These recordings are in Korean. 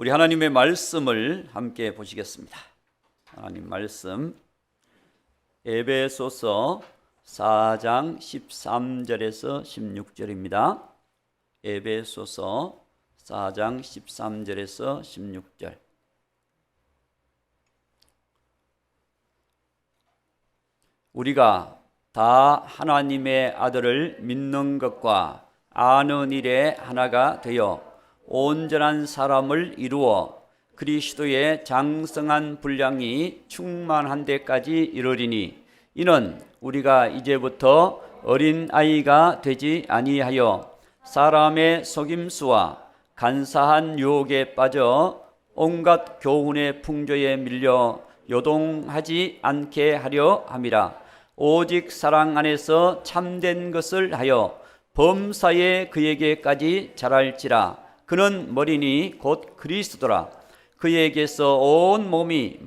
우리 하나님의 말씀을 함께 보시겠습니다. 하나님 말씀 에베소서 4장 13절에서 16절입니다. 에베소서 4장 13절에서 16절. 우리가 다 하나님의 아들을 믿는 것과 아는 일에 하나가 되어 온전한 사람을 이루어 그리스도의 장성한 분량이 충만한 데까지 이르리니, 이는 우리가 이제부터 어린 아이가 되지 아니하여 사람의 속임수와 간사한 유혹에 빠져 온갖 교훈의 풍조에 밀려 요동하지 않게 하려 함이라. 오직 사랑 안에서 참된 것을 하여 범사에 그에게까지 자랄지라. 그는 머리니 곧 그리스도라. 그에게서 온 몸이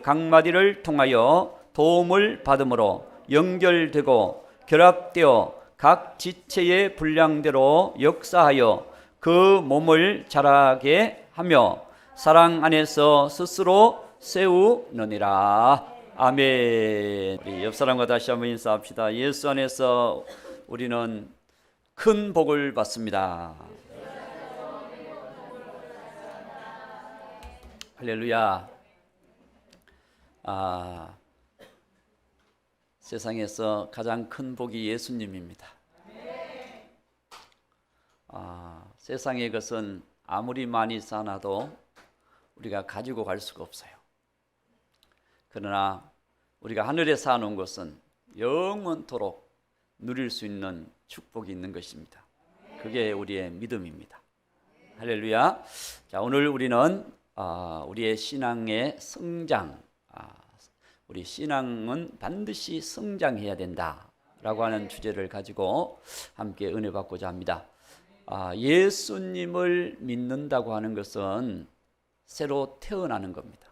각 마디를 통하여 도움을 받음으로 연결되고 결합되어 각 지체의 분량대로 역사하여 그 몸을 자라게 하며 사랑 안에서 스스로 세우느니라. 아멘. 우리 옆 사람과 다시 한번 인사합시다. 예수 안에서 우리는 큰 복을 받습니다. 할렐루야. 세상에서 가장 큰 복이 예수님입니다. 세상의 것은 아무리 많이 쌓아도 우리가 가지고 갈 수가 없어요. 그러나 우리가 하늘에 쌓아놓은 것은 영원토록 누릴 수 있는 축복이 있는 것입니다. 그게 우리의 믿음입니다. 할렐루야. 자, 오늘 우리는 우리의 신앙의 성장, 우리 신앙은 반드시 성장해야 된다라고 하는 주제를 가지고 함께 은혜 받고자 합니다. 예수님을 믿는다고 하는 것은 새로 태어나는 겁니다.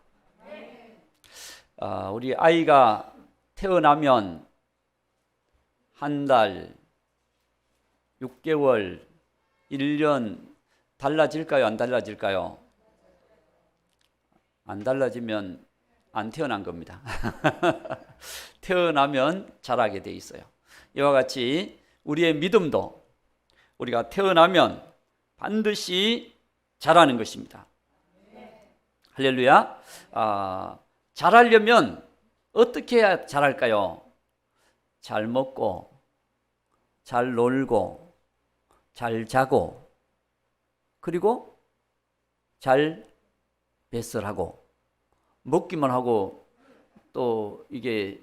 우리 아이가 태어나면 한 달, 6개월, 1년 달라질까요? 안 달라질까요? 안 달라지면 안 태어난 겁니다. 태어나면 자라게 돼 있어요. 이와 같이 우리의 믿음도 우리가 태어나면 반드시 자라는 것입니다. 할렐루야. 자라려면 어떻게 해야 자랄까요? 잘 먹고 잘 놀고 잘 자고 그리고 잘 배설하고, 먹기만 하고 또 이게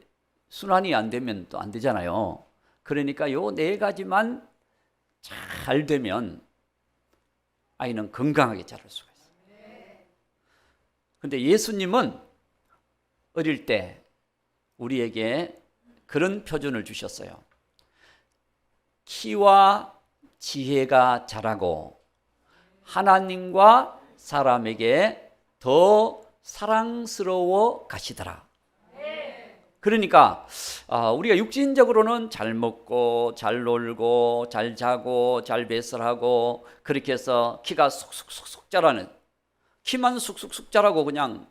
순환이 안 되면 또 안 되잖아요. 그러니까 요 네 가지만 잘 되면 아이는 건강하게 자랄 수가 있어요. 그런데 예수님은 어릴 때 우리에게 그런 표준을 주셨어요. 키와 지혜가 자라고 하나님과 사람에게 더 사랑스러워 가시더라. 그러니까 우리가 육신적으로는 잘 먹고 잘 놀고 잘 자고 잘 배설하고 그렇게 해서 키가 쑥쑥쑥쑥 자라는, 키만 쑥쑥쑥 자라고 그냥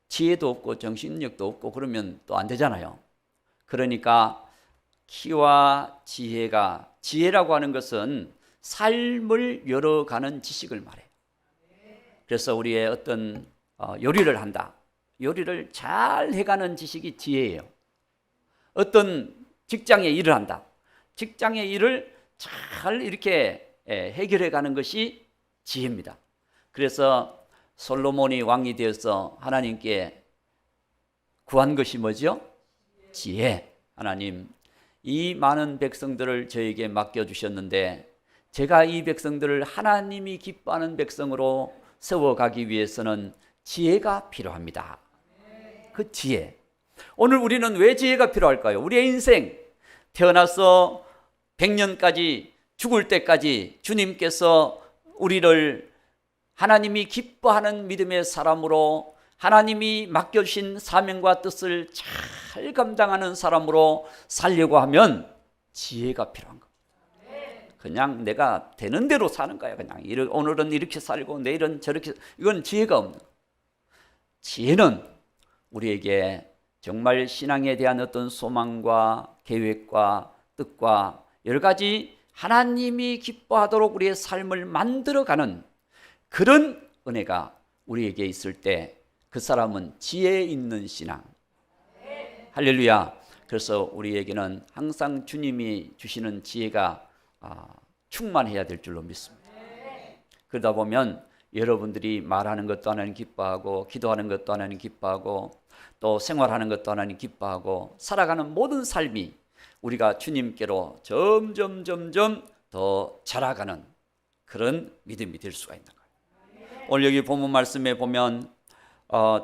지혜도 없고 정신력도 없고 그러면 또 안 되잖아요. 그러니까 키와 지혜라고 하는 것은 삶을 열어가는 지식을 말해요. 그래서 우리의 어떤 요리를 한다. 요리를 잘 해가는 지식이 지혜예요. 어떤 직장에 일을 한다. 직장의 일을 잘 이렇게 해결해가는 것이 지혜입니다. 그래서 솔로몬이 왕이 되어서 하나님께 구한 것이 뭐죠? 지혜. 하나님, 이 많은 백성들을 저에게 맡겨주셨는데 제가 이 백성들을 하나님이 기뻐하는 백성으로 세워가기 위해서는 지혜가 필요합니다. 그 지혜. 오늘 우리는 왜 지혜가 필요할까요? 우리의 인생 태어나서 100년까지 죽을 때까지 주님께서 우리를 하나님이 기뻐하는 믿음의 사람으로, 하나님이 맡겨주신 사명과 뜻을 잘 감당하는 사람으로 살려고 하면 지혜가 필요한 겁니다. 그냥 내가 되는 대로 사는 거야. 그냥 오늘은 이렇게 살고 내일은 저렇게. 이건 지혜가 없는 거야. 지혜는 우리에게 정말 신앙에 대한 어떤 소망과 계획과 뜻과 여러 가지 하나님이 기뻐하도록 우리의 삶을 만들어가는 그런 은혜가 우리에게 있을 때 그 사람은 지혜 있는 신앙. 할렐루야. 그래서 우리에게는 항상 주님이 주시는 지혜가 충만해야 될 줄로 믿습니다. 그러다 보면 여러분들이 말하는 것도 하나님 기뻐하고, 기도하는 것도 하나님 기뻐하고, 또 생활하는 것도 하나님 기뻐하고, 살아가는 모든 삶이 우리가 주님께로 점점 더 자라가는 그런 믿음이 될 수가 있는 거예요. 오늘 여기 본문 말씀에 보면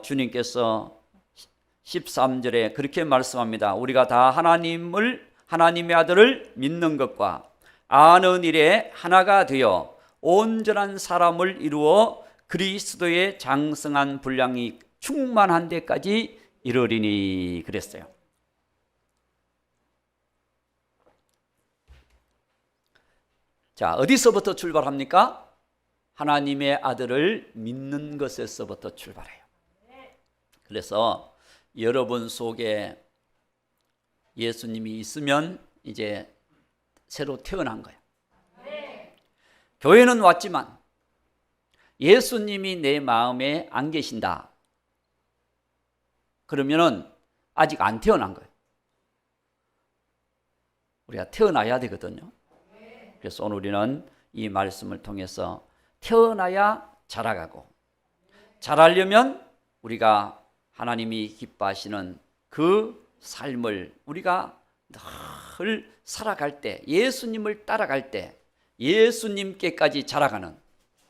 주님께서 13절에 그렇게 말씀합니다. 우리가 다 하나님의 아들을 믿는 것과 아는 일에 하나가 되어 온전한 사람을 이루어 그리스도의 장성한 분량이 충만한 데까지 이르리니 그랬어요. 자, 어디서부터 출발합니까? 하나님의 아들을 믿는 것에서부터 출발해요. 그래서 여러분 속에 예수님이 있으면 이제 새로 태어난 거예요. 교회는 왔지만 예수님이 내 마음에 안 계신다. 그러면은 아직 안 태어난 거예요. 우리가 태어나야 되거든요. 그래서 오늘 우리는 이 말씀을 통해서 태어나야 자라가고, 자라려면 우리가 하나님이 기뻐하시는 그 삶을 우리가 늘 살아갈 때, 예수님을 따라갈 때 예수님께까지 자라가는,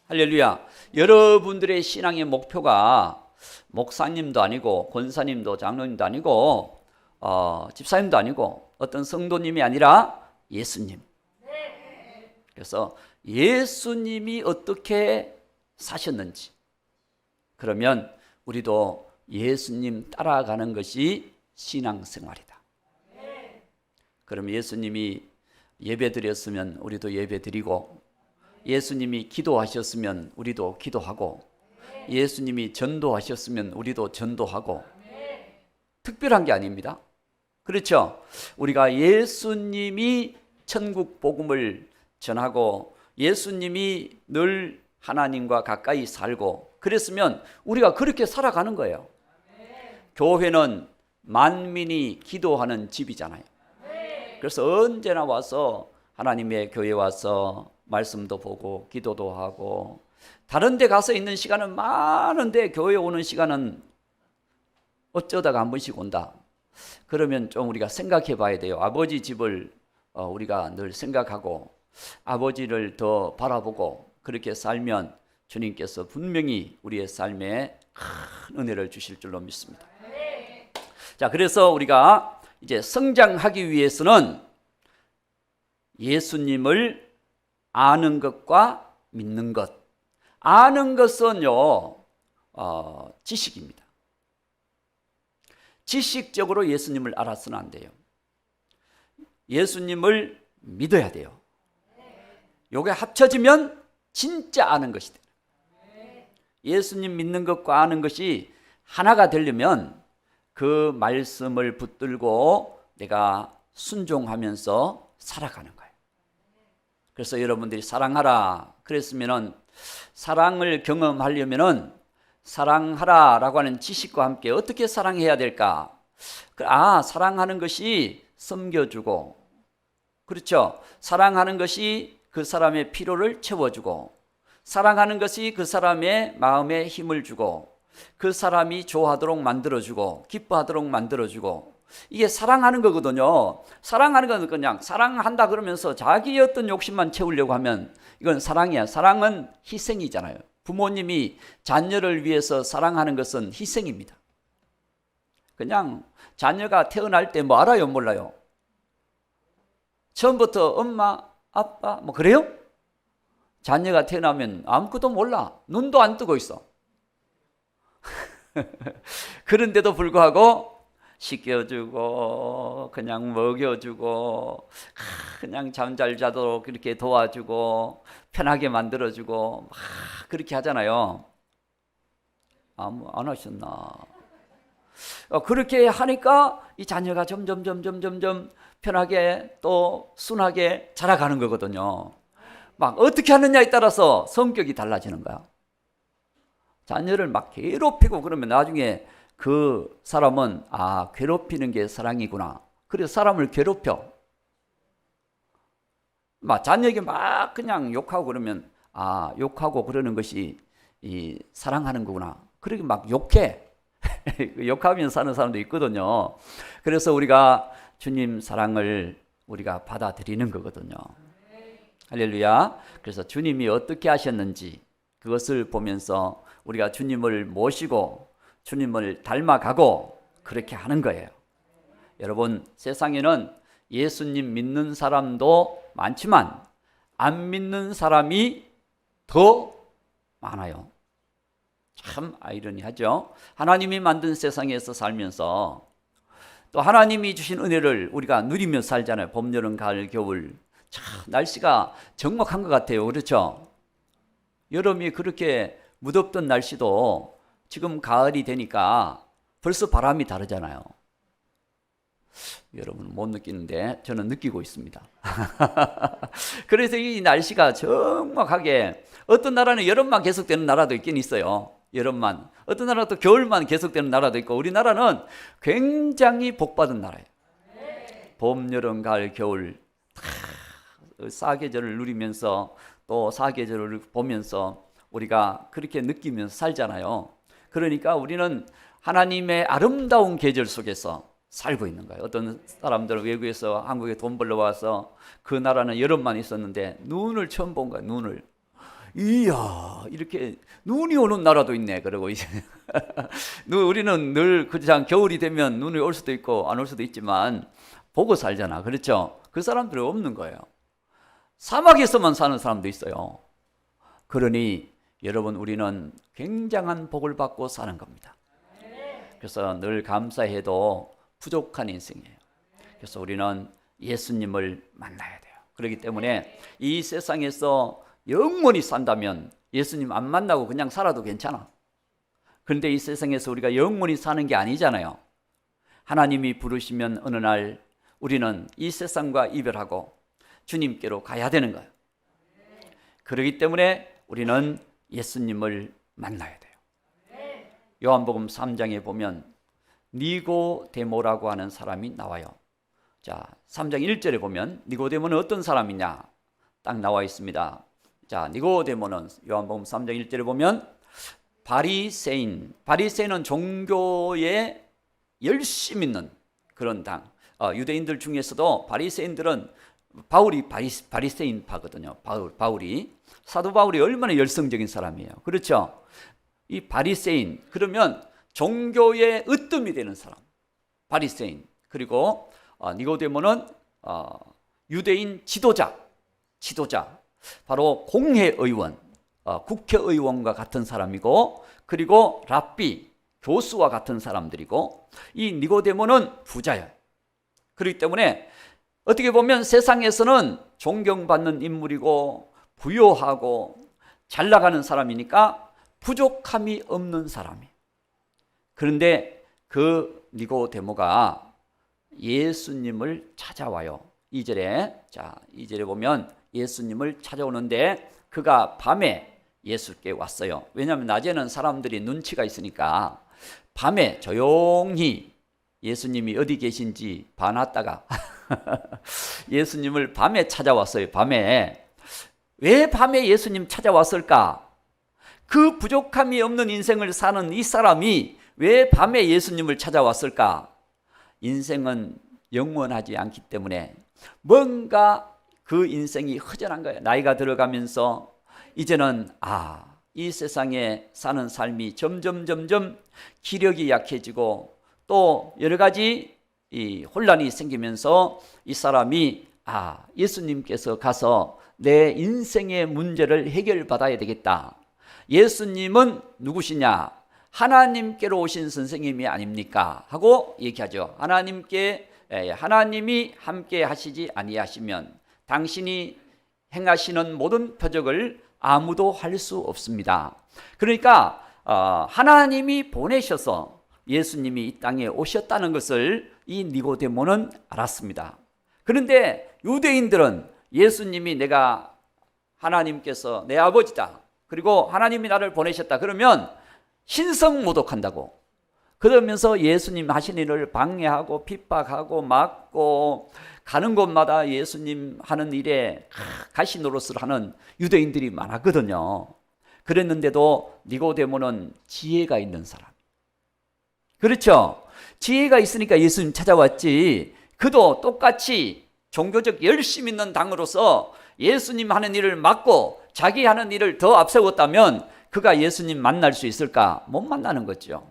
할렐루야. 여러분들의 신앙의 목표가 목사님도 아니고 권사님도 장로님도 아니고 집사님도 아니고 어떤 성도님이 아니라 예수님. 그래서 예수님이 어떻게 사셨는지, 그러면 우리도 예수님 따라가는 것이 신앙생활이다. 그럼 예수님이 예배 드렸으면 우리도 예배 드리고, 예수님이 기도하셨으면 우리도 기도하고, 예수님이 전도하셨으면 우리도 전도하고. 특별한 게 아닙니다. 그렇죠? 우리가 예수님이 천국 복음을 전하고 예수님이 늘 하나님과 가까이 살고 그랬으면 우리가 그렇게 살아가는 거예요. 교회는 만민이 기도하는 집이잖아요. 그래서 언제나 와서 하나님의 교회 와서 말씀도 보고 기도도 하고, 다른 데 가서 있는 시간은 많은데 교회 오는 시간은 어쩌다가 한 번씩 온다. 그러면 좀 우리가 생각해 봐야 돼요. 아버지 집을 우리가 늘 생각하고 아버지를 더 바라보고 그렇게 살면 주님께서 분명히 우리의 삶에 큰 은혜를 주실 줄로 믿습니다. 자, 그래서 우리가 이제 성장하기 위해서는 예수님을 아는 것과 믿는 것. 아는 것은요, 지식입니다. 지식적으로 예수님을 알아서는 안 돼요. 예수님을 믿어야 돼요. 요게 합쳐지면 진짜 아는 것이 돼요. 예수님 믿는 것과 아는 것이 하나가 되려면 그 말씀을 붙들고 내가 순종하면서 살아가는 거예요. 그래서 여러분들이 사랑하라 그랬으면은, 사랑을 경험하려면은 사랑하라라고 하는 지식과 함께 어떻게 사랑해야 될까? 사랑하는 것이 섬겨주고, 그렇죠? 사랑하는 것이 그 사람의 필요를 채워주고, 사랑하는 것이 그 사람의 마음에 힘을 주고, 그 사람이 좋아하도록 만들어주고 기뻐하도록 만들어주고, 이게 사랑하는 거거든요. 사랑하는 건 그냥 사랑한다 그러면서 자기의 어떤 욕심만 채우려고 하면 이건 사랑이야. 사랑은 희생이잖아요. 부모님이 자녀를 위해서 사랑하는 것은 희생입니다. 그냥 자녀가 태어날 때 뭐 알아요, 몰라요? 처음부터 엄마, 아빠 뭐 그래요? 자녀가 태어나면 아무것도 몰라. 눈도 안 뜨고 있어. 그런데도 불구하고 씻겨주고 그냥 먹여주고 그냥 잠 잘 자도록 그렇게 도와주고 편하게 만들어주고 막 그렇게 하잖아요. 아무 안 하셨나? 그렇게 하니까 이 자녀가 점점 편하게 또 순하게 자라가는 거거든요. 막 어떻게 하느냐에 따라서 성격이 달라지는 거야. 자녀를 막 괴롭히고 그러면 나중에 그 사람은 괴롭히는 게 사랑이구나. 그래서 사람을 괴롭혀. 막 자녀에게 막 그냥 욕하고 그러면 욕하고 그러는 것이 이 사랑하는 거구나. 그렇게 막 욕해. 욕하면서 사는 사람도 있거든요. 그래서 우리가 주님 사랑을 우리가 받아들이는 거거든요. 할렐루야. 그래서 주님이 어떻게 하셨는지 그것을 보면서 우리가 주님을 모시고 주님을 닮아가고 그렇게 하는 거예요. 여러분, 세상에는 예수님 믿는 사람도 많지만 안 믿는 사람이 더 많아요. 참 아이러니하죠. 하나님이 만든 세상에서 살면서 또 하나님이 주신 은혜를 우리가 누리며 살잖아요. 봄, 여름, 가을, 겨울. 참 날씨가 적막한 것 같아요. 그렇죠? 여름이 그렇게 무덥던 날씨도 지금 가을이 되니까 벌써 바람이 다르잖아요. 여러분은 못 느끼는데 저는 느끼고 있습니다. 그래서 이 날씨가 적막하게, 어떤 나라는 여름만 계속되는 나라도 있긴 있어요. 여름만. 어떤 나라는 또 겨울만 계속되는 나라도 있고, 우리나라는 굉장히 복받은 나라예요. 봄, 여름, 가을, 겨울 다 사계절을 누리면서 또 사계절을 보면서 우리가 그렇게 느끼면서 살잖아요. 그러니까 우리는 하나님의 아름다운 계절 속에서 살고 있는 거예요. 어떤 사람들은 외국에서 한국에 돈 벌러 와서 그 나라는 여름만 있었는데 눈을 처음 본 거예요. 눈을. 이야, 이렇게 눈이 오는 나라도 있네. 그러고 이제 우리는 늘 그냥 겨울이 되면 눈이 올 수도 있고 안 올 수도 있지만 보고 살잖아. 그렇죠? 그 사람들은 없는 거예요. 사막에서만 사는 사람도 있어요. 그러니 여러분, 우리는 굉장한 복을 받고 사는 겁니다. 그래서 늘 감사해도 부족한 인생이에요. 그래서 우리는 예수님을 만나야 돼요. 그렇기 때문에 이 세상에서 영원히 산다면 예수님 안 만나고 그냥 살아도 괜찮아. 그런데 이 세상에서 우리가 영원히 사는 게 아니잖아요. 하나님이 부르시면 어느 날 우리는 이 세상과 이별하고 주님께로 가야 되는 거예요. 그렇기 때문에 우리는 예수님을 만나야 돼요. 요한복음 3장에 보면 니고데모라고 하는 사람이 나와요. 자, 3장 1절에 보면 니고데모는 어떤 사람이냐 딱 나와 있습니다. 자, 니고데모는 요한복음 3장 1절에 보면 바리새인은 종교에 열심히 있는 그런 당. 유대인들 중에서도 바리새인들은 바울이 바리새인파거든요. 바울이 사도 바울이 얼마나 열성적인 사람이에요. 그렇죠? 이 바리새인, 그러면 종교의 으뜸이 되는 사람, 바리새인. 그리고 니고데모는 유대인 지도자, 바로 공회의원, 국회의원과 같은 사람이고, 그리고 랍비, 교수와 같은 사람들이고, 이 니고데모는 부자예요. 그렇기 때문에 어떻게 보면 세상에서는 존경받는 인물이고 부유하고 잘 나가는 사람이니까 부족함이 없는 사람이. 그런데 그 니고데모가 예수님을 찾아와요. 2절에 보면 예수님을 찾아오는데 그가 밤에 예수께 왔어요. 왜냐하면 낮에는 사람들이 눈치가 있으니까 밤에 조용히 예수님이 어디 계신지 봐놨다가 예수님을 밤에 찾아왔어요. 밤에. 왜 밤에 예수님 찾아왔을까? 그 부족함이 없는 인생을 사는 이 사람이 왜 밤에 예수님을 찾아왔을까? 인생은 영원하지 않기 때문에 뭔가 그 인생이 허전한 거예요. 나이가 들어가면서 이제는 이 세상에 사는 삶이 점점 기력이 약해지고 또 여러 가지 이 혼란이 생기면서 이 사람이 예수님께서 가서 내 인생의 문제를 해결받아야 되겠다. 예수님은 누구시냐? 하나님께로 오신 선생님이 아닙니까? 하고 얘기하죠. 하나님이 함께 하시지 아니하시면 당신이 행하시는 모든 표적을 아무도 할 수 없습니다. 그러니까 하나님이 보내셔서 예수님이 이 땅에 오셨다는 것을 이 니고데모는 알았습니다. 그런데 유대인들은 예수님이 내가 하나님께서 내 아버지다, 그리고 하나님이 나를 보내셨다 그러면 신성모독한다고, 그러면서 예수님 하신 일을 방해하고 핍박하고 막고 가는 곳마다 예수님 하는 일에 가시 노릇을 하는 유대인들이 많았거든요. 그랬는데도 니고데모는 지혜가 있는 사람, 그렇죠? 지혜가 있으니까 예수님 찾아왔지. 그도 똑같이 종교적 열심 있는 당으로서 예수님 하는 일을 막고 자기 하는 일을 더 앞세웠다면 그가 예수님 만날 수 있을까? 못 만나는 거죠.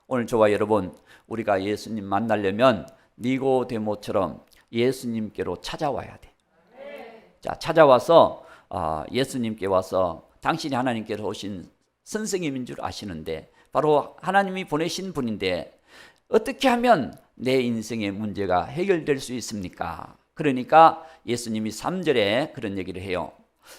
오늘 저와 여러분, 우리가 예수님 만나려면 니고데모처럼 예수님께로 찾아와야 돼. 자, 찾아와서 예수님께 와서 당신이 하나님께서 오신 선생님인 줄 아시는데 바로 하나님이 보내신 분인데 어떻게 하면 내 인생의 문제가 해결될 수 있습니까? 그러니까 예수님이 3절에 그런 얘기를 해요.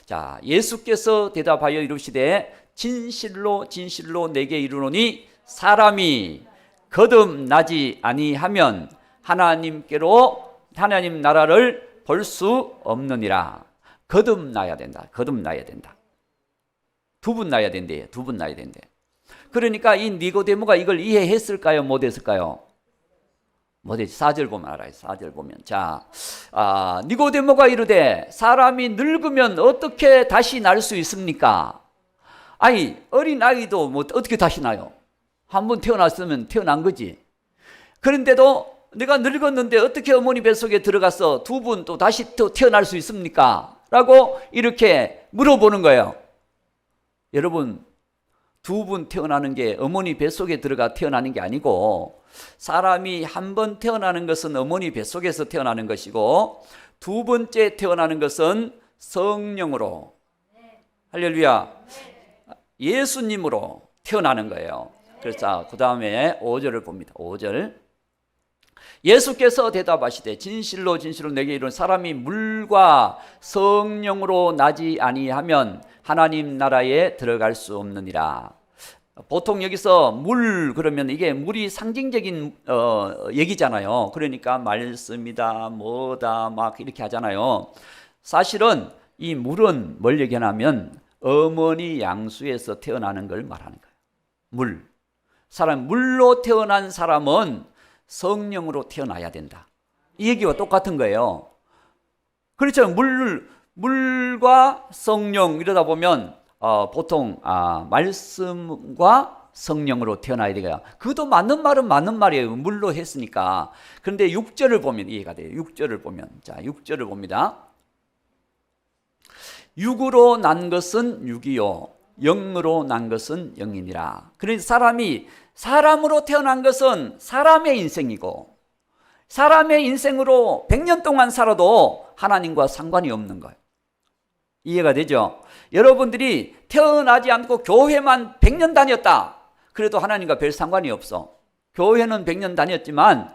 자, 예수께서 대답하여 이르시되 진실로 진실로 내게 이르노니 사람이 거듭나지 아니하면 하나님 나라를 볼 수 없느니라. 거듭나야 된다. 거듭나야 된다. 두 번 나야 된대. 두 번 나야 된대. 그러니까 이 니고데모가 이걸 이해했을까요? 못했을까요? 못했지. 4절 보면 알아요. 4절 보면. 자, 니고데모가 이르되 사람이 늙으면 어떻게 다시 날 수 있습니까? 아니, 어린 아이도 뭐 어떻게 다시 나요? 한번 태어났으면 태어난 거지. 그런데도 내가 늙었는데 어떻게 어머니 뱃속에 들어가서 두 번 또 다시 또 태어날 수 있습니까? 라고 이렇게 물어보는 거예요. 여러분, 두 번 태어나는 게 어머니 뱃속에 들어가 태어나는 게 아니고, 사람이 한 번 태어나는 것은 어머니 뱃속에서 태어나는 것이고 두 번째 태어나는 것은 성령으로, 할렐루야, 예수님으로 태어나는 거예요. 그래서 그 다음에 5절을 봅니다. 5절. 예수께서 대답하시되 진실로 진실로 내게 이르는 사람이 물과 성령으로 나지 아니하면 하나님 나라에 들어갈 수 없느니라. 보통 여기서 물 그러면 이게 물이 상징적인 얘기잖아요. 그러니까 말씀이다 뭐다 막 이렇게 하잖아요. 사실은 이 물은 뭘 얘기하냐면 어머니 양수에서 태어나는 걸 말하는 거예요. 물로 태어난 사람은 성령으로 태어나야 된다. 이 얘기와 똑같은 거예요. 그렇죠. 물과 성령 이러다 보면 보통 말씀과 성령으로 태어나야 되고요. 그것도 맞는 말은 맞는 말이에요. 물로 했으니까. 그런데 6절을 보면 이해가 돼요. 6절을 보면. 자, 6절을 봅니다. 육으로 난 것은 육이요 영으로 난 것은 영이니라. 그래서 사람이 사람으로 태어난 것은 사람의 인생이고 사람의 인생으로 100년 동안 살아도 하나님과 상관이 없는 거예요. 이해가 되죠? 여러분들이 태어나지 않고 교회만 100년 다녔다. 그래도 하나님과 별 상관이 없어. 교회는 100년 다녔지만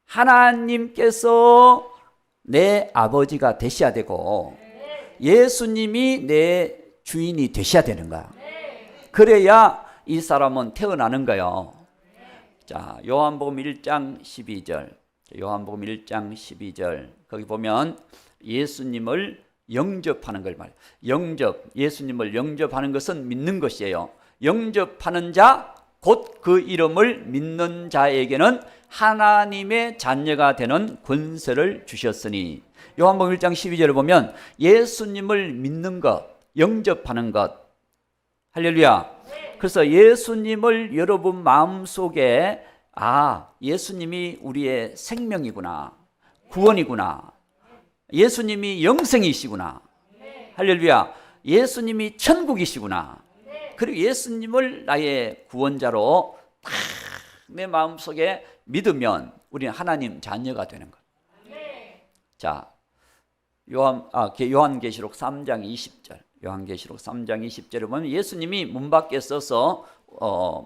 하나님께서 내 아버지가 되셔야 되고 예수님이 내 주인이 되셔야 되는 거야. 그래야 이 사람은 태어나는 거예요. 자, 요한복음 1장 12절. 요한복음 1장 12절. 거기 보면 예수님을 영접하는 걸 말해요. 예수님을 영접하는 것은 믿는 것이에요. 영접하는 자, 곧 그 이름을 믿는 자에게는 하나님의 자녀가 되는 권세를 주셨으니. 요한복음 1장 12절을 보면 예수님을 믿는 것, 영접하는 것. 할렐루야. 그래서 예수님을 여러분 마음속에 예수님이 우리의 생명이구나, 구원이구나, 예수님이 영생이시구나, 할렐루야, 예수님이 천국이시구나, 그리고 예수님을 나의 구원자로 딱 내 마음속에 믿으면 우리는 하나님 자녀가 되는 것. 자, 요한계시록 3장 20절. 요한계시록 3장 20절에 보면 예수님이 문 밖에 서서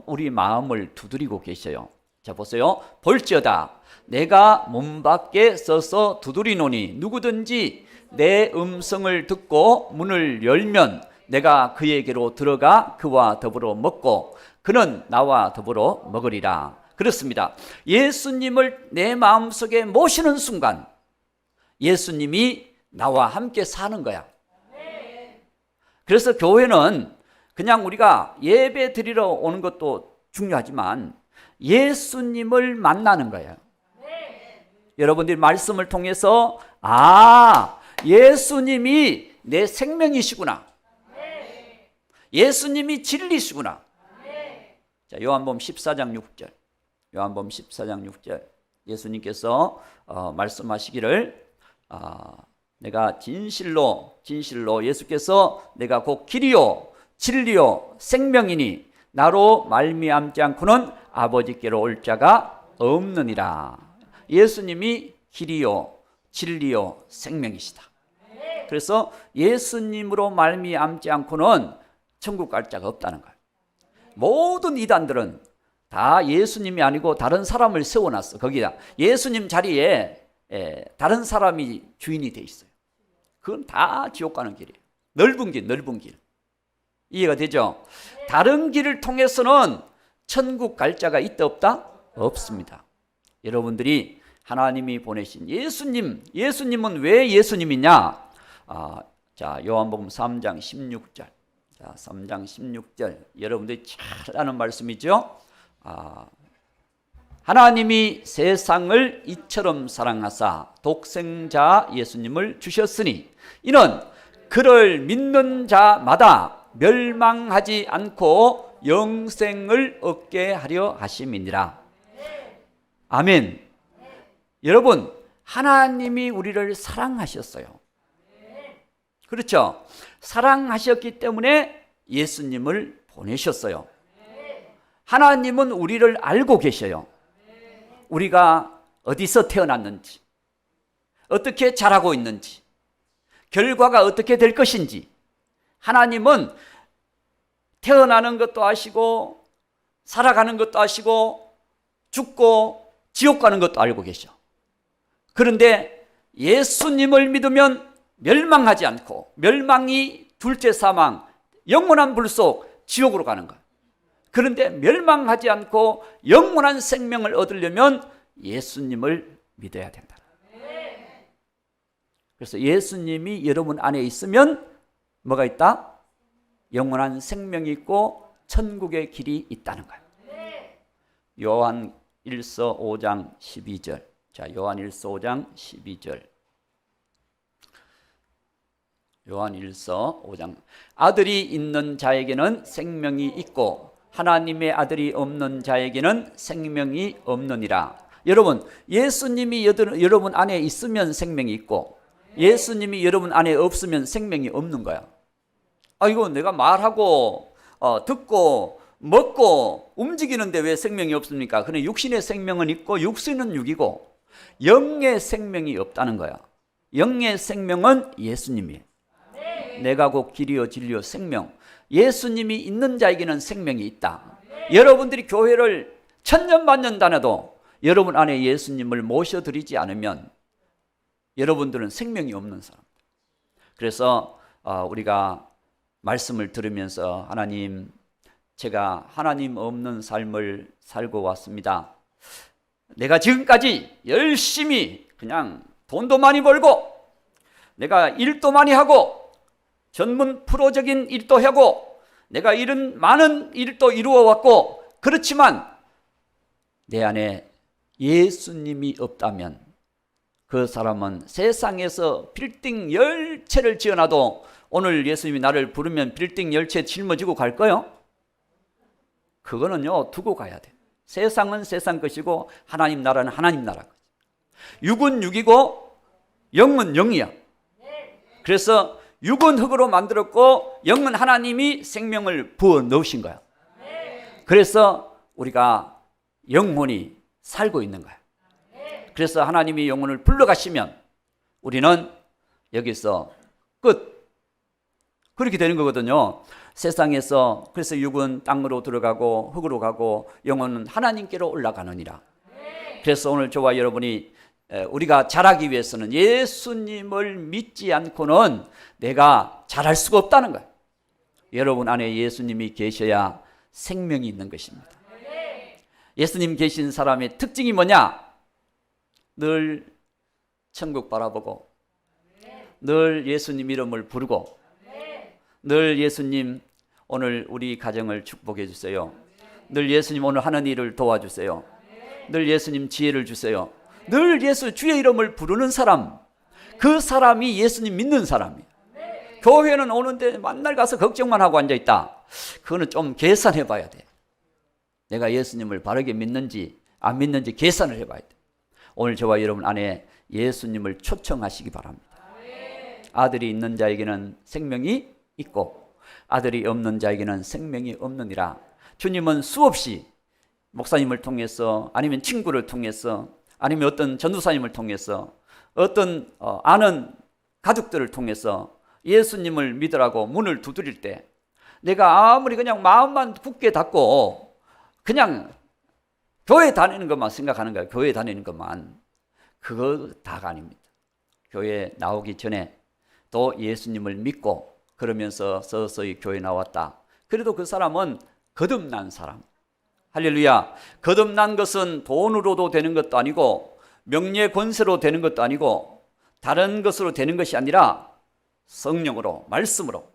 우리 마음을 두드리고 계셔요. 자, 보세요. 볼지어다 내가 문 밖에 서서 두드리노니 누구든지 내 음성을 듣고 문을 열면 내가 그에게로 들어가 그와 더불어 먹고 그는 나와 더불어 먹으리라. 그렇습니다. 예수님을 내 마음속에 모시는 순간 예수님이 나와 함께 사는 거야. 그래서 교회는 그냥 우리가 예배 드리러 오는 것도 중요하지만 예수님을 만나는 거예요. 여러분들이 말씀을 통해서 예수님이 내 생명이시구나. 예수님이 진리시구나. 자, 요한복음 14장 6절. 요한복음 14장 6절. 예수님께서 말씀하시기를 내가 진실로 예수께서 내가 곧 길이요 진리요 생명이니 나로 말미암지 않고는 아버지께로 올 자가 없느니라. 예수님이 길이요 진리요 생명이시다. 그래서 예수님으로 말미암지 않고는 천국 갈 자가 없다는 거예요. 모든 이단들은 다 예수님이 아니고 다른 사람을 세워놨어. 거기다 예수님 자리에 다른 사람이 주인이 돼 있어요. 그건 다 지옥 가는 길이에요. 넓은 길. 이해가 되죠? 다른 길을 통해서는 천국 갈 자가 있다 없다? 없습니다. 여러분들이 하나님이 보내신 예수님은 왜 예수님이냐? 자, 요한복음 3장 16절. 자, 3장 16절. 여러분들이 잘 아는 말씀이죠? 하나님이 세상을 이처럼 사랑하사 독생자 예수님을 주셨으니 이는 그를 믿는 자마다 멸망하지 않고 영생을 얻게 하려 하심이니라. 아멘. 여러분, 하나님이 우리를 사랑하셨어요. 그렇죠? 사랑하셨기 때문에 예수님을 보내셨어요. 하나님은 우리를 알고 계셔요. 우리가 어디서 태어났는지, 어떻게 자라고 있는지, 결과가 어떻게 될 것인지 하나님은 태어나는 것도 아시고 살아가는 것도 아시고 죽고 지옥 가는 것도 알고 계셔. 그런데 예수님을 믿으면 멸망하지 않고 멸망이 둘째 사망, 영원한 불 속 지옥으로 가는 거야. 그런데 멸망하지 않고 영원한 생명을 얻으려면 예수님을 믿어야 된다. 그래서 예수님이 여러분 안에 있으면 뭐가 있다? 영원한 생명이 있고 천국의 길이 있다는 거예요. 요한 1서 5장 12절. 자, 요한 1서 5장 12절. 요한 1서 5장. 아들이 있는 자에게는 생명이 있고 하나님의 아들이 없는 자에게는 생명이 없느니라. 여러분, 예수님이 여러분 안에 있으면 생명이 있고 예수님이 여러분 안에 없으면 생명이 없는 거야. 이거 내가 말하고 듣고 먹고 움직이는데 왜 생명이 없습니까? 그런데 육신의 생명은 있고 육신은 육이고 영의 생명이 없다는 거야. 영의 생명은 예수님이에요. 내가 곧 길이요 진리요 생명. 예수님이 있는 자에게는 생명이 있다. 여러분들이 교회를 천년 만년 다녀도 여러분 안에 예수님을 모셔드리지 않으면 여러분들은 생명이 없는 사람. 그래서 우리가 말씀을 들으면서 하나님, 제가 하나님 없는 삶을 살고 왔습니다. 내가 지금까지 열심히 그냥 돈도 많이 벌고 내가 일도 많이 하고 전문 프로적인 일도 하고 내가 이런 많은 일도 이루어 왔고 그렇지만 내 안에 예수님이 없다면 그 사람은 세상에서 빌딩 10채를 지어놔도 오늘 예수님이 나를 부르면 빌딩 10채 짊어지고 갈 거요? 그거는요 두고 가야 돼. 세상은 세상 것이고 하나님 나라는 하나님 나라 것이고 육은 육이고 영은 영이야. 그래서 육은 흙으로 만들었고 영은 하나님이 생명을 부어 넣으신 거야. 그래서 우리가 영혼이 살고 있는 거야. 그래서 하나님이 영혼을 불러가시면 우리는 여기서 끝. 그렇게 되는 거거든요. 세상에서 그래서 육은 땅으로 들어가고 흙으로 가고 영혼은 하나님께로 올라가느니라. 그래서 오늘 저와 여러분이 우리가 잘하기 위해서는 예수님을 믿지 않고는 내가 잘할 수가 없다는 거예요. 여러분 안에 예수님이 계셔야 생명이 있는 것입니다. 예수님 계신 사람의 특징이 뭐냐? 늘 천국 바라보고 늘 예수님 이름을 부르고 늘 예수님 오늘 우리 가정을 축복해 주세요. 늘 예수님 오늘 하는 일을 도와주세요. 늘 예수님 지혜를 주세요. 늘 예수 주의 이름을 부르는 사람, 그 사람이 예수님 믿는 사람이에요. 교회는 오는데 만날 가서 걱정만 하고 앉아있다. 그거는 좀 계산해 봐야 돼. 내가 예수님을 바르게 믿는지 안 믿는지 계산을 해봐야 돼. 오늘 저와 여러분 안에 예수님을 초청하시기 바랍니다. 아들이 있는 자에게는 생명이 있고 아들이 없는 자에게는 생명이 없느니라. 주님은 수없이 목사님을 통해서 아니면 친구를 통해서 아니면 어떤 전도사님을 통해서 어떤 아는 가족들을 통해서 예수님을 믿으라고 문을 두드릴 때 내가 아무리 그냥 마음만 굳게 닫고 그냥 교회 다니는 것만 생각하는 거예요. 교회 다니는 것만. 그거 다가 아닙니다. 교회 나오기 전에 또 예수님을 믿고 그러면서 서서히 교회 나왔다. 그래도 그 사람은 거듭난 사람. 할렐루야. 거듭난 것은 돈으로도 되는 것도 아니고 명예 권세로 되는 것도 아니고 다른 것으로 되는 것이 아니라 성령으로, 말씀으로.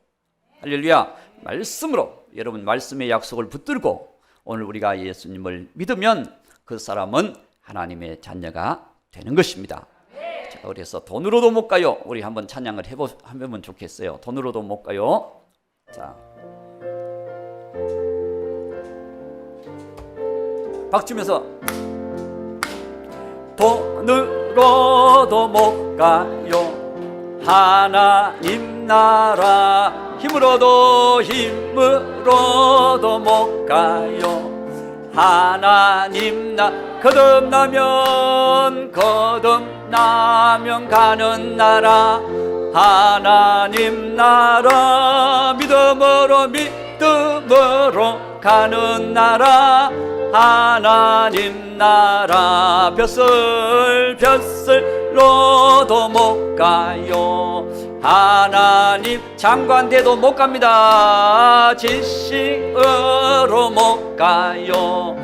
할렐루야. 말씀으로 여러분 말씀의 약속을 붙들고 오늘 우리가 예수님을 믿으면 그 사람은 하나님의 자녀가 되는 것입니다. 자, 그래서 돈으로도 못 가요. 우리 한번 찬양을 해보면 좋겠어요. 돈으로도 못 가요. 자, 박치면서 돈으로도 못 가요. 하나님 나라 힘으로도 못 가요. 하나님 거듭나면 가는 나라. 하나님 나라 믿음으로 가는 나라. 하나님 나라 벼슬로도 못 가요. 하나님 장관 돼도 못 갑니다. 지식으로 못 가요.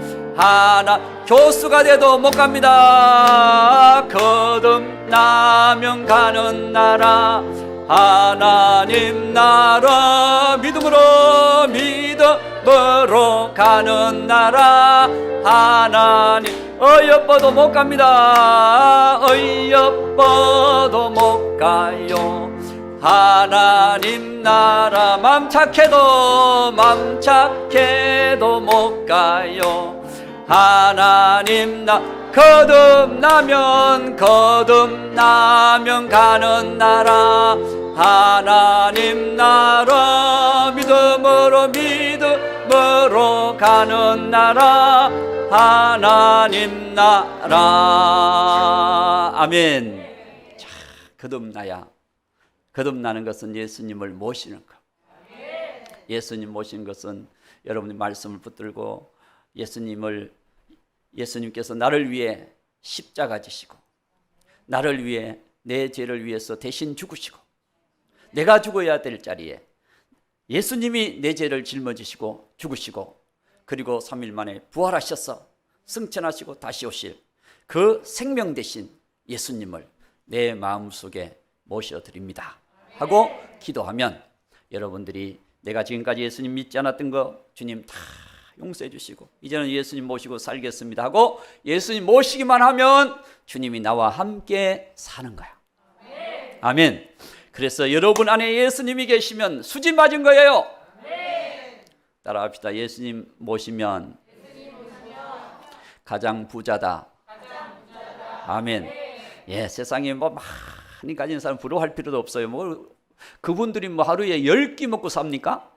교수가 돼도 못 갑니다. 거듭나면 가는 나라. 하나님 나라 믿음으로 가는 나라. 하나님 어여뻐도 못 갑니다. 어여뻐도 못 가요. 하나님 나라 맘 착해도 못 가요. 하나님 거듭나면 가는 나라. 하나님 나라 믿음으로 가는 나라. 하나님 나라. 아멘. 자, 거듭나는 것은 예수님을 모시는 것. 예수님 모시는 것은 여러분이 말씀을 붙들고 예수님께서 나를 위해 십자가 지시고 나를 위해 내 죄를 위해서 대신 죽으시고 내가 죽어야 될 자리에 예수님이 내 죄를 짊어지시고 죽으시고 그리고 3일 만에 부활하셔서 승천하시고 다시 오실 그 생명 대신 예수님을 내 마음속에 모셔드립니다 하고 기도하면 여러분들이 내가 지금까지 예수님 믿지 않았던 거 주님 다 용서해 주시고 이제는 예수님 모시고 살겠습니다 하고 예수님 모시기만 하면 주님이 나와 함께 사는 거야. 아멘. 그래서 여러분 안에 예수님이 계시면 수지 맞은 거예요. 따라합시다. 예수님 모시면 가장 부자다. 아멘. 예, 세상에 뭐 많이 가진 사람 부러워할 필요도 없어요. 뭐 그분들이 뭐 하루에 10끼 먹고 삽니까?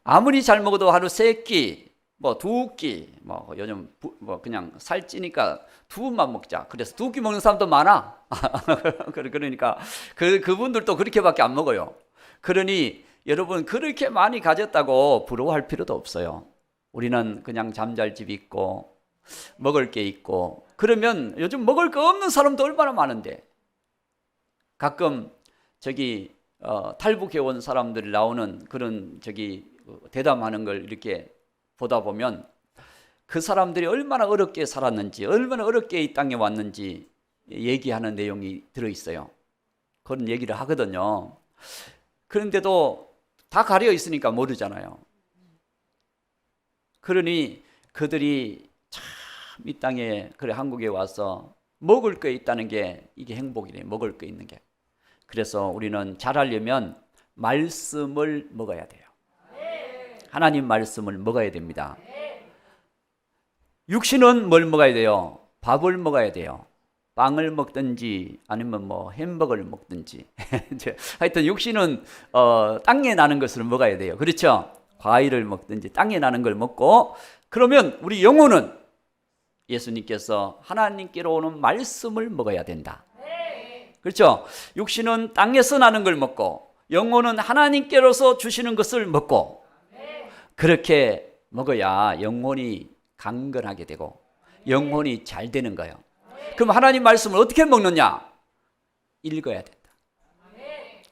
아무리 잘 먹어도 하루 3끼 뭐 2끼 뭐 요즘 뭐 그냥 살찌니까 2끼만 먹자. 그래서 2끼 먹는 사람도 많아. 그러니까 그분들도 그렇게밖에 안 먹어요. 그러니 여러분 그렇게 많이 가졌다고 부러워할 필요도 없어요. 우리는 그냥 잠잘 집 있고 먹을 게 있고, 그러면 요즘 먹을 거 없는 사람도 얼마나 많은데, 가끔 탈북해 온 사람들이 나오는 그런 대담하는 걸 이렇게 보다 보면 그 사람들이 얼마나 어렵게 살았는지, 얼마나 어렵게 이 땅에 왔는지 얘기하는 내용이 들어있어요. 그런 얘기를 하거든요. 그런데도 다 가려 있으니까 모르잖아요. 그러니 그들이 참 이 땅에, 그래 한국에 와서 먹을 거 있다는 게 이게 행복이래. 먹을 거 있는 게. 그래서 우리는 잘하려면 말씀을 먹어야 돼요. 하나님 말씀을 먹어야 됩니다. 육신은 뭘 먹어야 돼요? 밥을 먹어야 돼요. 빵을 먹든지 아니면 뭐 햄버거를 먹든지 하여튼 육신은 땅에 나는 것을 먹어야 돼요. 그렇죠? 과일을 먹든지 땅에 나는 걸 먹고, 그러면 우리 영혼은 예수님께서 하나님께로 오는 말씀을 먹어야 된다. 그렇죠? 육신은 땅에서 나는 걸 먹고, 영혼은 하나님께로서 주시는 것을 먹고, 그렇게 먹어야 영혼이 강건하게 되고 영혼이 잘 되는 거예요. 그럼 하나님 말씀을 어떻게 먹느냐? 읽어야 된다.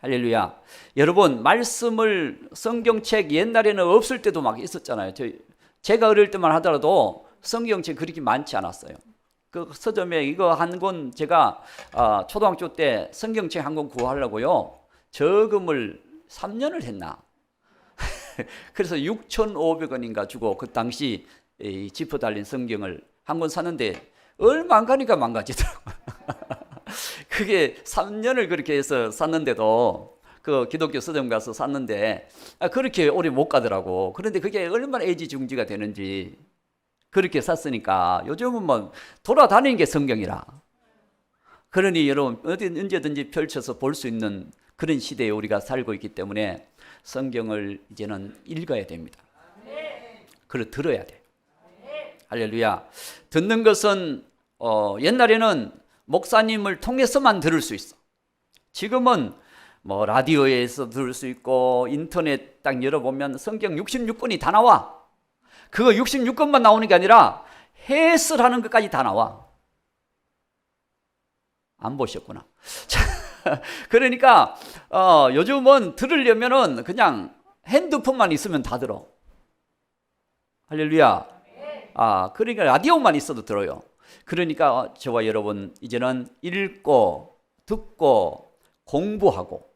할렐루야. 여러분, 말씀을, 성경책 옛날에는 없을 때도 막 있었잖아요. 제가 어릴 때만 하더라도 성경책 그렇게 많지 않았어요. 그 서점에 이거 한 권, 제가 초등학교 때 성경책 한 권 구하려고요, 저금을 3년을 했나? 그래서 6,500원인가 주고 그 당시 지퍼 달린 성경을 한 권 샀는데 얼마 안 가니까 망가지더라고요. 그게 3년을 그렇게 해서 샀는데도, 그 기독교 서점 가서 샀는데 그렇게 오래 못 가더라고. 그런데 그게 얼마나 애지중지가 되는지, 그렇게 샀으니까 요즘은 뭐 돌아다니는 게 성경이라. 그러니 여러분 언제든지 펼쳐서 볼 수 있는 그런 시대에 우리가 살고 있기 때문에 성경을 이제는 읽어야 됩니다. 그리고 들어야 돼. 할렐루야. 듣는 것은 옛날에는 목사님을 통해서만 들을 수 있어. 지금은 뭐 라디오에서 들을 수 있고, 인터넷 딱 열어보면 성경 66권이 다 나와. 그거 66권만 나오는 게 아니라 해설하는 것까지 다 나와. 안 보셨구나. 그러니까 요즘은 들으려면은 그냥 핸드폰만 있으면 다 들어. 할렐루야. 그러니까 라디오만 있어도 들어요. 그러니까 저와 여러분 이제는 읽고 듣고 공부하고,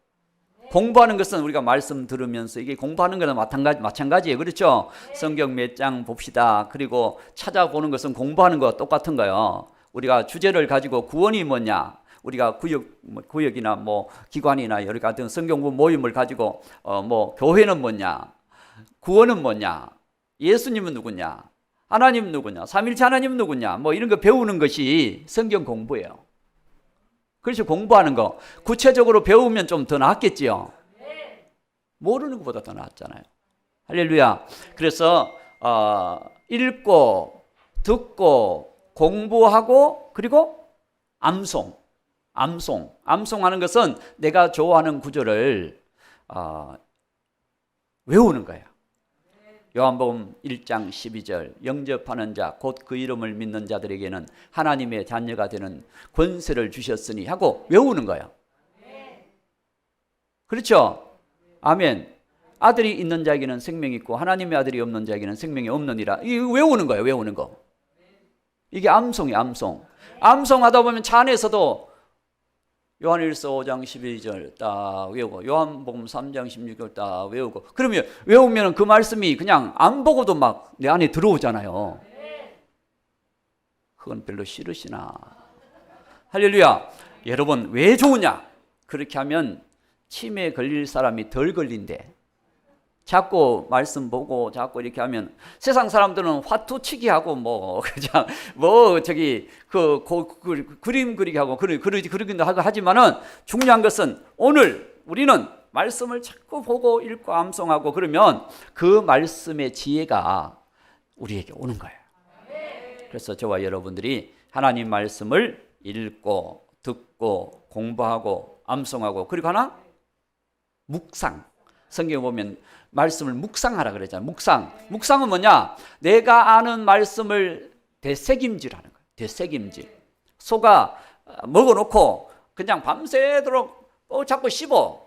공부하는 것은 우리가 말씀 들으면서 이게 공부하는 거나 마찬가지예요. 그렇죠? 성경 몇 장 봅시다. 그리고 찾아보는 것은 공부하는 거와 똑같은 거예요. 우리가 주제를 가지고 구원이 뭐냐, 우리가 구역이나 뭐 기관이나 여러 가지 성경 모임을 가지고 뭐 교회는 뭐냐, 구원은 뭐냐, 예수님은 누구냐, 하나님은 누구냐, 삼일체 하나님은 누구냐, 뭐 이런 거 배우는 것이 성경 공부예요. 그래서 공부하는 거 구체적으로 배우면 좀 더 낫겠지요. 모르는 것보다 더 낫잖아요. 할렐루야. 그래서 읽고 듣고 공부하고, 그리고 암송하는 것은 내가 좋아하는 구절을 외우는 거예요. 요한복음 1장 12절, 영접하는 자 곧 그 이름을 믿는 자들에게는 하나님의 자녀가 되는 권세를 주셨으니 하고 외우는 거예요. 그렇죠? 아멘. 아들이 있는 자에게는 생명이 있고 하나님의 아들이 없는 자에게는 생명이 없느니라. 이거 외우는 거예요. 외우는 거. 이게 암송이에요. 암송하다 보면 차 안에서도 요한일서 5장 12절 딱 외우고, 요한복음 3장 16절 딱 외우고, 그러면 외우면 그 말씀이 그냥 안 보고도 막 내 안에 들어오잖아요. 그건 별로 싫으시나? 할렐루야. 여러분 왜 좋으냐? 그렇게 하면 치매에 걸릴 사람이 덜 걸린대. 자꾸 말씀 보고 자꾸 이렇게 하면, 세상 사람들은 화투치기 하고 뭐 그냥 뭐 그림 그리기 하고 그러기도 하고 하지만은, 중요한 것은 오늘 우리는 말씀을 자꾸 보고 읽고 암송하고 그러면 그 말씀의 지혜가 우리에게 오는 거예요. 그래서 저와 여러분들이 하나님 말씀을 읽고 듣고 공부하고 암송하고, 그리고 하나 묵상. 성경에 보면 말씀을 묵상하라 그랬잖아요. 묵상은 뭐냐? 내가 아는 말씀을 되새김질하는 거예요. 되새김질. 소가 먹어놓고 그냥 밤새도록 자꾸 씹어.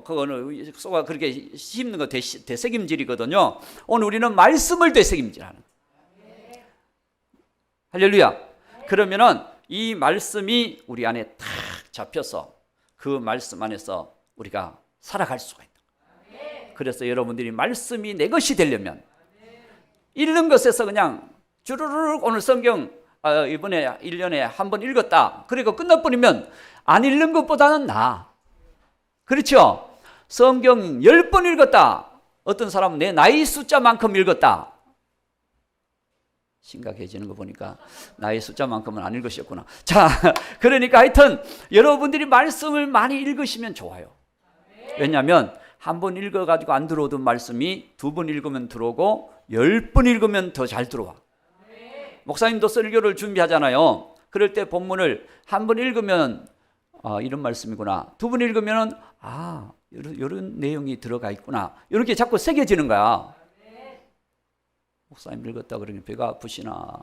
그거는 소가 그렇게 씹는 거 되새김질이거든요. 오늘 우리는 말씀을 되새김질하는 거예요. 할렐루야. 그러면은 이 말씀이 우리 안에 탁 잡혀서 그 말씀 안에서 우리가 살아갈 수가 있다. 그래서 여러분들이 말씀이 내 것이 되려면 읽는 것에서 그냥 주르륵 오늘 성경 이번에 1년에 한 번 읽었다. 그리고 끝나버리면 안 읽는 것보다는 나아. 그렇죠? 성경 10번 읽었다. 어떤 사람은 내 나이 숫자만큼 읽었다. 심각해지는 거 보니까 나이 숫자만큼은 안 읽으셨구나. 자, 그러니까 하여튼 여러분들이 말씀을 많이 읽으시면 좋아요. 왜냐하면 한 번 읽어가지고 안 들어오던 말씀이 2번 읽으면 들어오고 10번 읽으면 더 잘 들어와. 목사님도 설교를 준비하잖아요. 그럴 때 본문을 한 번 읽으면 이런 말씀이구나. 2번 읽으면 이런 내용이 들어가 있구나. 이렇게 자꾸 새겨지는 거야. 목사님 읽었다 그러니 배가 아프시나.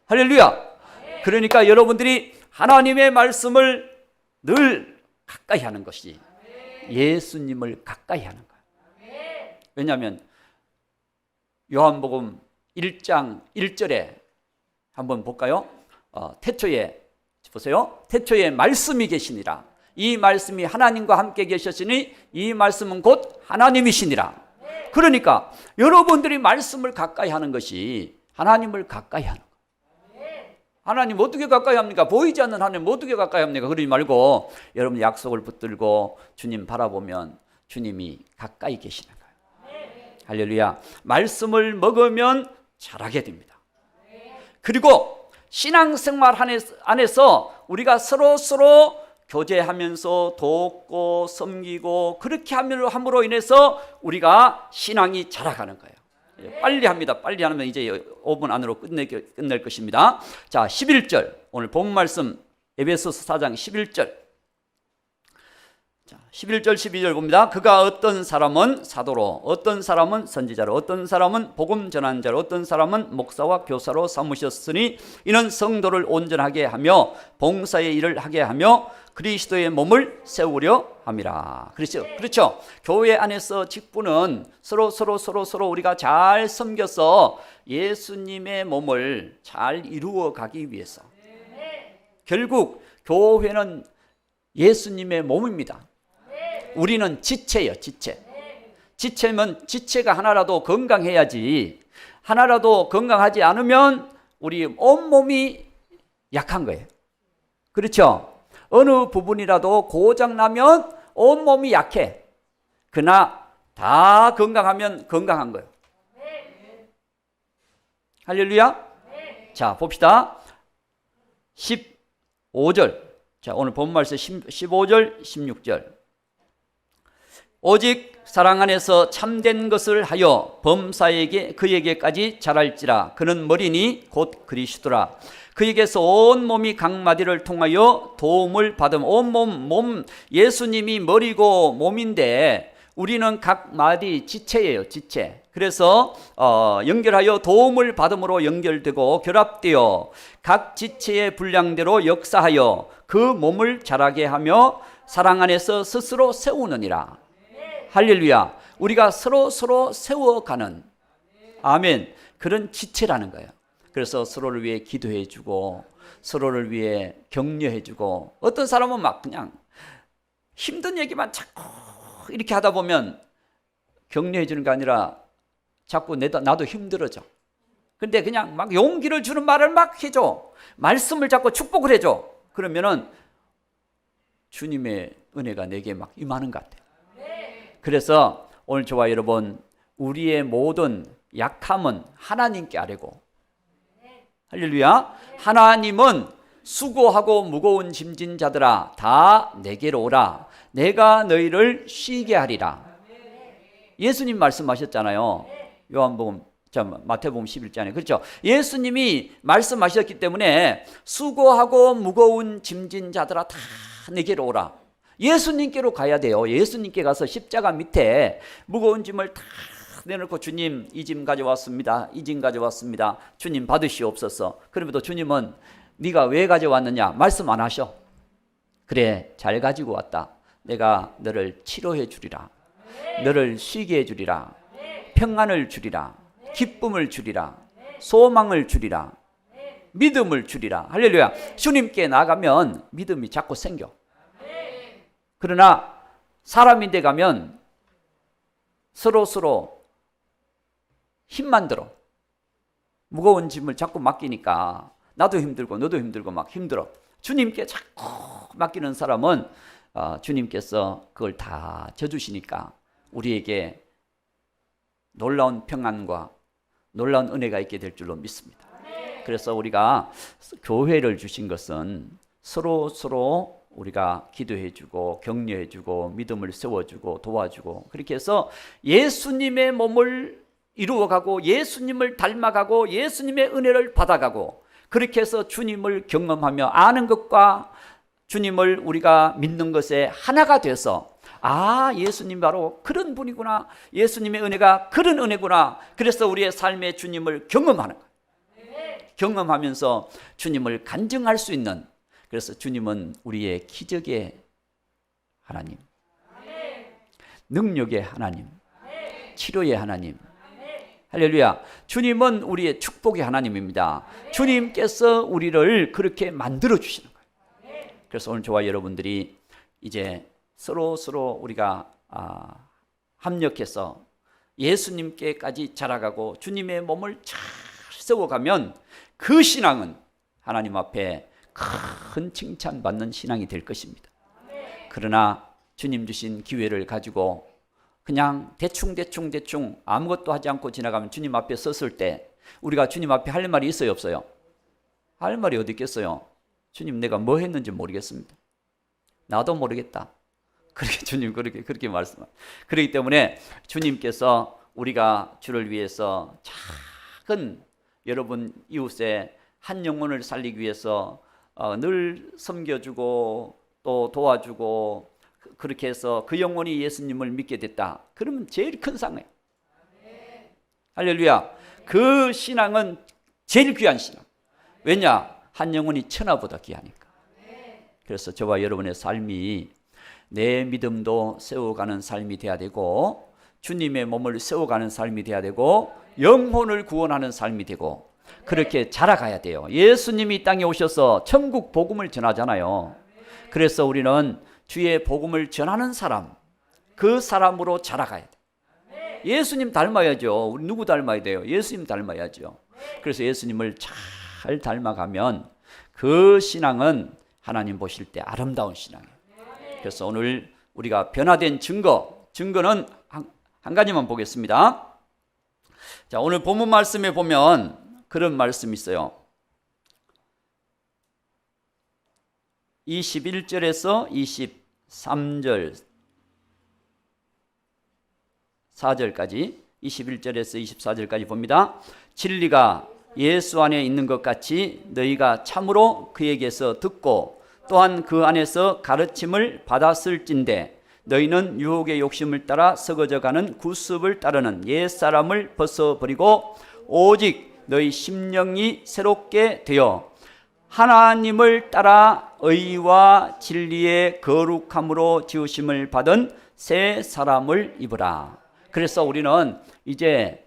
할렐루야. 그러니까 여러분들이 하나님의 말씀을 늘 가까이 하는 것이 예수님을 가까이 하는 거예요. 왜냐하면 요한복음 1장 1절에 한번 볼까요? 태초에 보세요. 태초에 말씀이 계시니라. 이 말씀이 하나님과 함께 계셨으니 이 말씀은 곧 하나님이시니라. 그러니까 여러분들이 말씀을 가까이 하는 것이 하나님을 가까이 하는 거예요. 하나님 어떻게 가까이 합니까? 보이지 않는 하나님 어떻게 가까이 합니까? 그러지 말고 여러분 약속을 붙들고 주님 바라보면 주님이 가까이 계시는 거예요. 할렐루야. 말씀을 먹으면 잘하게 됩니다. 그리고 신앙생활 안에서 우리가 서로 교제하면서 돕고 섬기고 그렇게 함으로 인해서 우리가 신앙이 자라가는 거예요. 빨리 합니다. 빨리 하면 이제 5분 안으로 끝낼 것입니다. 자, 11절 오늘 본 말씀 에베소서 4장 11절. 자, 11절 12절 봅니다. 그가 어떤 사람은 사도로, 어떤 사람은 선지자로, 어떤 사람은 복음 전하는 자로, 어떤 사람은 목사와 교사로 삼으셨으니 이는 성도를 온전하게 하며 봉사의 일을 하게 하며 그리스도의 몸을 세우려 함이라. 그렇죠. 교회 안에서 직분은 서로 우리가 잘 섬겨서 예수님의 몸을 잘 이루어 가기 위해서. 결국 교회는 예수님의 몸입니다. 우리는 지체예요. 지체면 지체가 하나라도 건강해야지. 하나라도 건강하지 않으면 우리 온몸이 약한 거예요. 그렇죠? 어느 부분이라도 고장나면 온몸이 약해. 그러나 다 건강하면 건강한 거예요. 할렐루야. 자, 봅시다. 15절. 자, 오늘 본 말씀 15절 16절. 오직 사랑 안에서 참된 것을 하여 범사에게 그에게까지 자랄지라. 그는 머리니 곧 그리스도라. 그에게서 온 몸이 각 마디를 통하여 도움을 받음. 온 몸 예수님이 머리고 몸인데 우리는 각 마디 지체예요. 지체. 그래서 연결하여 도움을 받음으로 연결되고 결합되어 각 지체의 분량대로 역사하여 그 몸을 자라게 하며 사랑 안에서 스스로 세우느니라. 할렐루야. 우리가 서로 세워가는 아멘. 그런 지체라는 거예요. 그래서 서로를 위해 기도해주고 서로를 위해 격려해주고 어떤 사람은 막 그냥 힘든 얘기만 자꾸 이렇게 하다 보면 격려해주는 게 아니라 자꾸 나도 힘들어져. 근데 그냥 막 용기를 주는 말을 막 해줘. 말씀을 자꾸 축복을 해줘. 그러면은 주님의 은혜가 내게 막 임하는 것 같아요. 그래서 오늘 저와 여러분 우리의 모든 약함은 하나님께 아뢰고 할렐루야. 하나님은 수고하고 무거운 짐진 자들아 다 내게로 오라. 내가 너희를 쉬게 하리라. 예수님 말씀하셨잖아요. 요한복음 마태복음 11장에 그렇죠. 예수님이 말씀하셨기 때문에 수고하고 무거운 짐진 자들아 다 내게로 오라. 예수님께로 가야 돼요. 예수님께 가서 십자가 밑에 무거운 짐을 다 내놓고 주님 이 짐 가져왔습니다. 이 짐 가져왔습니다. 주님 받으시옵소서. 그럼에도 주님은 네가 왜 가져왔느냐 말씀 안 하셔. 그래 잘 가지고 왔다. 내가 너를 치료해 주리라. 너를 쉬게 해 주리라. 평안을 주리라. 기쁨을 주리라. 소망을 주리라. 믿음을 주리라. 할렐루야. 주님께 나가면 믿음이 자꾸 생겨. 그러나 사람인데 가면 서로 힘만 들어. 무거운 짐을 자꾸 맡기니까 나도 힘들고 너도 힘들고 막 힘들어. 주님께 자꾸 맡기는 사람은 주님께서 그걸 다 져주시니까 우리에게 놀라운 평안과 놀라운 은혜가 있게 될 줄로 믿습니다. 그래서 우리가 교회를 주신 것은 서로 우리가 기도해주고 격려해주고 믿음을 세워주고 도와주고 그렇게 해서 예수님의 몸을 이루어가고 예수님을 닮아가고 예수님의 은혜를 받아가고 그렇게 해서 주님을 경험하며 아는 것과 주님을 우리가 믿는 것에 하나가 돼서 예수님 바로 그런 분이구나. 예수님의 은혜가 그런 은혜구나. 그래서 우리의 삶의 주님을 경험하는 거예요. 경험하면서 주님을 간증할 수 있는, 그래서 주님은 우리의 기적의 하나님, 능력의 하나님, 치료의 하나님. 할렐루야. 주님은 우리의 축복의 하나님입니다. 주님께서 우리를 그렇게 만들어 주시는 거예요. 그래서 오늘 저와 여러분들이 이제 서로 우리가 합력해서 예수님께까지 자라가고 주님의 몸을 잘 세워가면 그 신앙은 하나님 앞에 큰 칭찬받는 신앙이 될 것입니다. 그러나 주님 주신 기회를 가지고 그냥 대충 아무것도 하지 않고 지나가면 주님 앞에 섰을 때 우리가 주님 앞에 할 말이 있어요, 없어요? 할 말이 어디 있겠어요? 주님 내가 뭐 했는지 모르겠습니다. 나도 모르겠다. 그렇게 주님 그렇게 말씀하세요. 그렇기 때문에 주님께서 우리가 주를 위해서 작은 여러분 이웃의 한 영혼을 살리기 위해서 늘 섬겨주고 또 도와주고 그렇게 해서 그 영혼이 예수님을 믿게 됐다. 그러면 제일 큰 상이에요. 할렐루야. 그 신앙은 제일 귀한 신앙. 왜냐? 한 영혼이 천하보다 귀하니까. 그래서 저와 여러분의 삶이 내 믿음도 세워가는 삶이 돼야 되고 주님의 몸을 세워가는 삶이 돼야 되고 영혼을 구원하는 삶이 되고 그렇게 자라가야 돼요. 예수님이 이 땅에 오셔서 천국 복음을 전하잖아요. 그래서 우리는 주의 복음을 전하는 사람, 그 사람으로 자라가야 돼요. 예수님 닮아야죠. 우리 누구 닮아야 돼요? 예수님 닮아야죠. 그래서 예수님을 잘 닮아가면 그 신앙은 하나님 보실 때 아름다운 신앙이에요. 그래서 오늘 우리가 변화된 증거는 한 가지만 보겠습니다. 자, 오늘 본문 말씀에 보면 그런 말씀이 있어요. 21절에서 23절 4절까지 21절에서 24절까지 봅니다. 진리가 예수 안에 있는 것 같이 너희가 참으로 그에게서 듣고 또한 그 안에서 가르침을 받았을진대 너희는 유혹의 욕심을 따라 썩어져가는 구습을 따르는 옛사람을 벗어버리고 오직 너희 심령이 새롭게 되어 하나님을 따라 의와 진리의 거룩함으로 지으심을 받은 새 사람을 입으라. 그래서 우리는 이제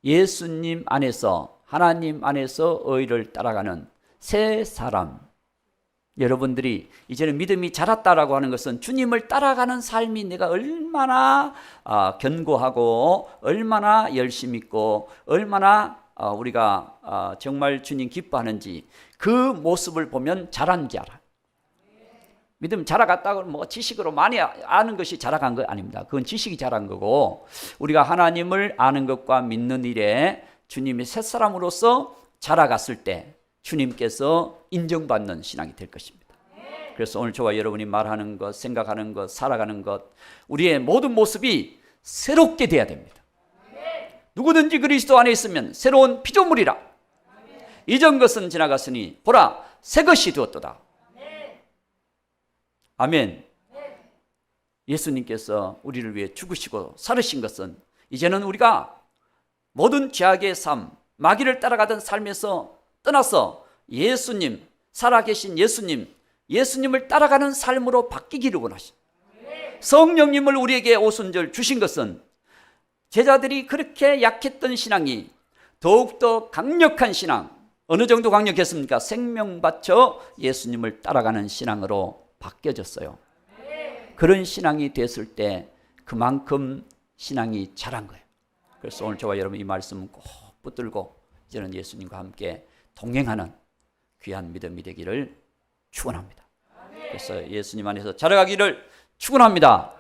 예수님 안에서 하나님 안에서 의를 따라가는 새 사람. 여러분들이 이제는 믿음이 자랐다라고 하는 것은 주님을 따라가는 삶이 내가 얼마나 견고하고 얼마나 열심 있고 얼마나 우리가 정말 주님 기뻐하는지 그 모습을 보면 자란지 알아. 믿음 자라갔다고 뭐 지식으로 많이 아는 것이 자라간 거 아닙니다. 그건 지식이 자란 거고 우리가 하나님을 아는 것과 믿는 일에 주님의 새사람으로서 자라갔을 때 주님께서 인정받는 신앙이 될 것입니다. 그래서 오늘 저와 여러분이 말하는 것, 생각하는 것, 살아가는 것 우리의 모든 모습이 새롭게 돼야 됩니다. 누구든지 그리스도 안에 있으면 새로운 피조물이라. 이전 것은 지나갔으니 보라 새 것이 되었도다. 아멘. 예수님께서 우리를 위해 죽으시고 살으신 것은 이제는 우리가 모든 죄악의 삶, 마귀를 따라가던 삶에서 떠나서 예수님, 살아계신 예수님을 따라가는 삶으로 바뀌기를 원하신 성령님을 우리에게 오순절 주신 것은 제자들이 그렇게 약했던 신앙이 더욱더 강력한 신앙, 어느 정도 강력했습니까? 생명 바쳐 예수님을 따라가는 신앙으로 바뀌어졌어요. 그런 신앙이 됐을 때 그만큼 신앙이 자란 거예요. 그래서 오늘 저와 여러분 이 말씀 꼭 붙들고 이제는 예수님과 함께 동행하는 귀한 믿음이 되기를 축원합니다. 그래서 예수님 안에서 자라가기를 축원합니다.